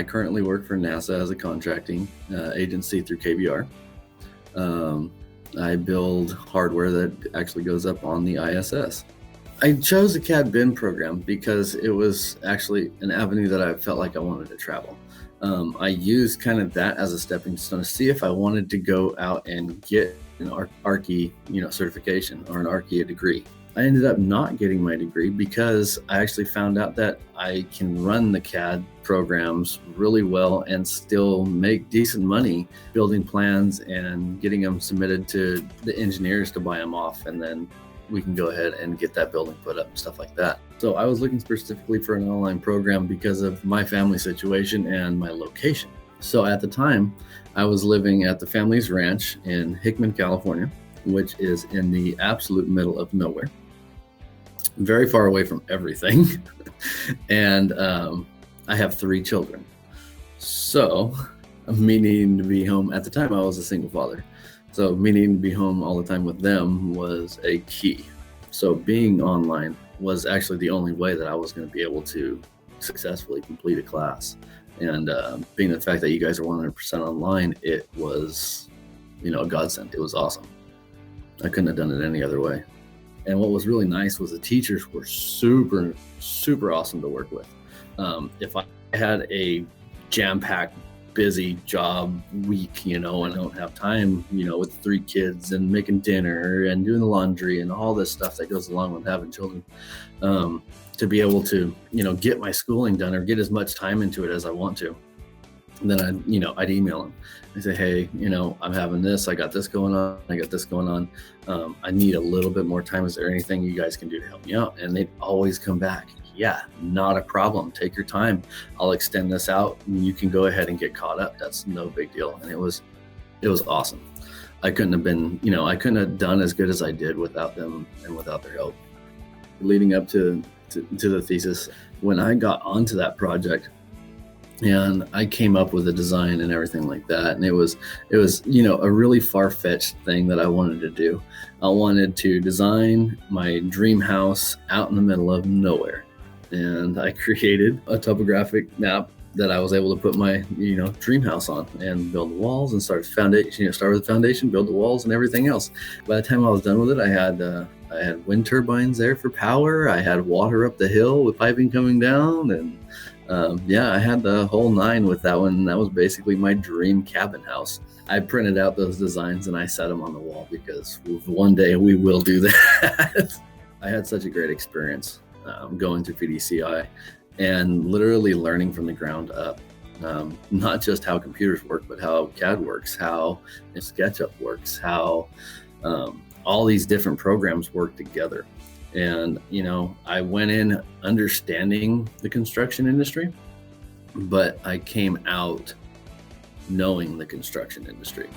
currently work for NASA as a contracting agency through KBR. I build hardware that actually goes up on the ISS. I chose the CAD BIM program because it was actually an avenue that I felt like I wanted to travel. I used kind of that as a stepping stone to see if I wanted to go out and get an Archi, certification or an Archi degree. I ended up not getting my degree because I actually found out that I can run the CAD programs really well and still make decent money building plans and getting them submitted to the engineers to buy them off, and then we can go ahead and get that building put up and stuff like that. So I was looking specifically for an online program because of my family situation and my location. So at the time, I was living at the family's ranch in Hickman, California, which is in the absolute middle of nowhere, very far away from everything. And I have 3 children. So me needing to be home, at the time I was a single father. So me needing to be home all the time with them was a key. So being online was actually the only way that I was going to be able to successfully complete a class. And being the fact that you guys are 100% online, it was, a godsend. It was awesome. I couldn't have done it any other way. And what was really nice was the teachers were super, super awesome to work with. If I had a jam-packed, busy job week, and I don't have time, with 3 kids and making dinner and doing the laundry and all this stuff that goes along with having children, to be able to, get my schooling done or get as much time into it as I want to. And then I'd email them. I say, hey, I'm having this, I got this going on, I need a little bit more time. Is there anything you guys can do to help me out? And they'd always come back. Yeah, not a problem. Take your time. I'll extend this out and you can go ahead and get caught up. That's no big deal. And it was awesome. I couldn't have done as good as I did without them and without their help. Leading up to the thesis, when I got onto that project and I came up with a design and everything like that, and it was a really far-fetched thing that I wanted to do. I wanted to design my dream house out in the middle of nowhere. And I created a topographic map that I was able to put my, dream house on and build the walls and start with the foundation, build the walls and everything else. By the time I was done with it, I had wind turbines there for power. I had water up the hill with piping coming down, and I had the whole 9 with that one. That was basically my dream cabin house. I printed out those designs and I set them on the wall because one day we will do that. I had such a great experience going through VDCI and literally learning from the ground up, not just how computers work, but how CAD works, how SketchUp works, how all these different programs work together. And, I went in understanding the construction industry, but I came out knowing the construction industry.